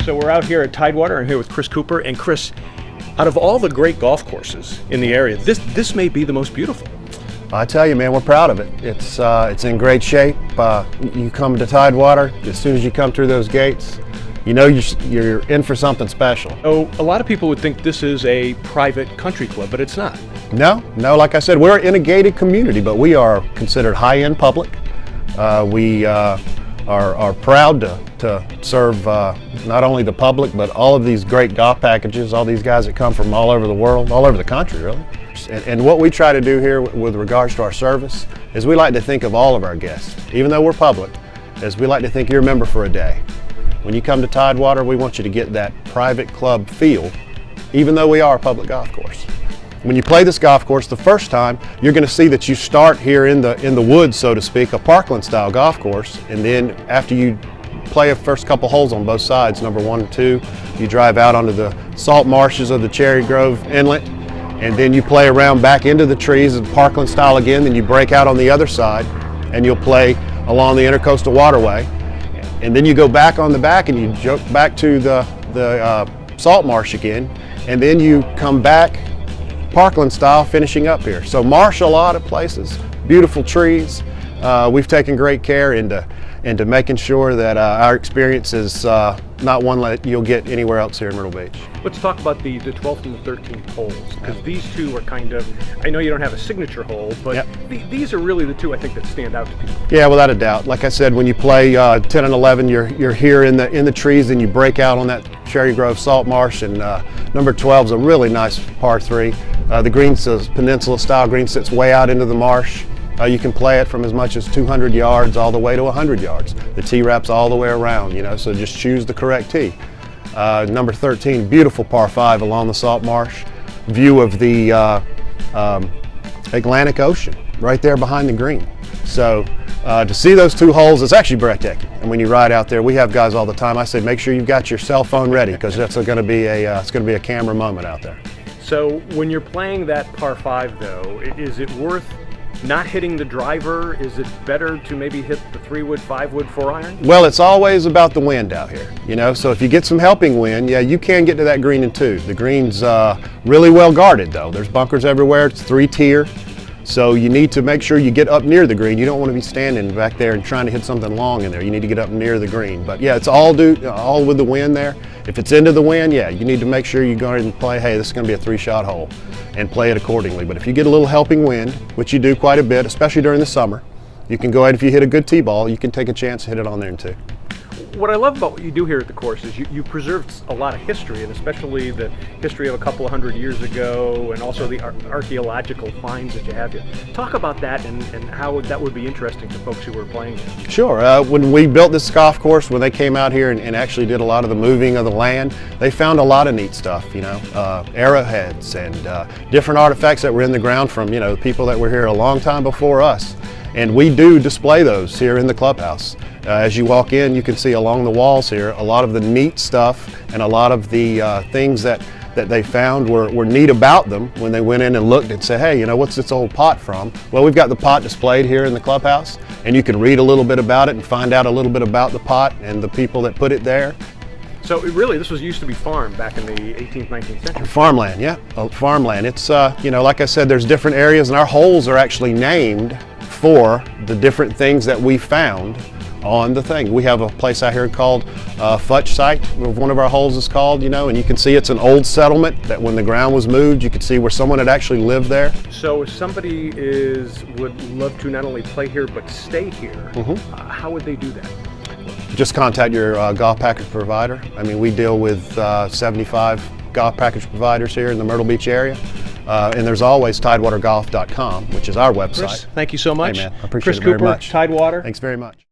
So we're out here at Tidewater. I'm here with Chris Cooper. And Chris, out of all the great golf courses in the area, this may be the most beautiful. I tell you, man, we're proud of it. It's in great shape. You come to Tidewater, as soon as you come through those gates, you know you're in for something special. Oh, a lot of people would think this is a private country club, but it's not. No, like I said, we're in a gated community, but we are considered high-end public. We are proud to serve not only the public, but all of these great golf packages, all these guys that come from all over the world, all over the country, really. And what we try to do here with regards to our service is we like to think of all of our guests, even though we're public, is we like to think you're a member for a day. When you come to Tidewater, we want you to get that private club feel, even though we are a public golf course. When you play this golf course the first time, you're going to see that you start here in the woods, so to speak, a parkland style golf course, and then after you play a first couple holes on both sides, number 1 and 2, you drive out onto the salt marshes of the Cherry Grove Inlet, and then you play around back into the trees of parkland style again, then you break out on the other side and you'll play along the Intercoastal Waterway, and then you go back on the back and you jump back to the salt marsh again, and then you come back parkland style finishing up here. So marsh a lot of places, beautiful trees. We've taken great care into making sure that our experience is not one that you'll get anywhere else here in Myrtle Beach. Let's talk about the 12th and the 13th holes, because these two are kind of, I know you don't have a signature hole, but these are really the two I think that stand out to people. Yeah, without a doubt. Like I said, when you play 10 and 11, you're here in the trees, and you break out on that Cherry Grove Salt Marsh, and number 12 is a really nice par 3. The green's a peninsula style green, sits way out into the marsh. You can play it from as much as 200 yards all the way to 100 yards. The tee wraps all the way around, so just choose the correct tee. Number 13, beautiful par 5 along the salt marsh. View of the Atlantic Ocean right there behind the green. So to see those two holes, it's actually breathtaking. And when you ride out there, we have guys all the time. I say make sure you've got your cell phone ready, because that's going to be a camera moment out there. So when you're playing that par 5 though, is it worth not hitting the driver? Is it better to maybe hit the 3-wood, 5-wood, 4-iron? Well, it's always about the wind out here, so if you get some helping wind, yeah, you can get to that green in 2. The green's really well guarded though. There's bunkers everywhere. It's 3-tier, so you need to make sure you get up near the green. You don't want to be standing back there and trying to hit something long in there. You need to get up near the green. But yeah, it's all with the wind there. If it's into the wind, yeah, you need to make sure you go ahead and play, hey, this is going to be a 3-shot hole, and play it accordingly. But if you get a little helping wind, which you do quite a bit, especially during the summer, you can go ahead, if you hit a good tee ball, you can take a chance to hit it on there in 2. What I love about what you do here at the course is you preserved a lot of history, and especially the history of a couple of 100 years ago, and also the archaeological finds that you have here. Talk about that and how that would be interesting to folks who are playing here. Sure. When we built this golf course, when they came out here and actually did a lot of the moving of the land, they found a lot of neat stuff, arrowheads and different artifacts that were in the ground from, people that were here a long time before us. And we do display those here in the clubhouse. As you walk in, you can see along the walls here a lot of the neat stuff, and a lot of the things that they found were neat about them when they went in and looked and said, hey, what's this old pot from? Well, we've got the pot displayed here in the clubhouse, and you can read a little bit about it and find out a little bit about the pot and the people that put it there. So really, this used to be farm back in the 18th, 19th century. Farmland, yeah, farmland. It's, like I said, there's different areas, and our holes are actually named for the different things that we found on the thing. We have a place out here called Futch Site, one of our holes is called, and you can see it's an old settlement that when the ground was moved, you could see where someone had actually lived there. So if somebody would love to not only play here but stay here, how would they do that? Just contact your golf package provider. We deal with 75 golf package providers here in the Myrtle Beach area. And there's always tidewatergolf.com, which is our website. Chris, thank you so much. Hey, man, I appreciate Chris it very Cooper, much. Tidewater. Thanks very much.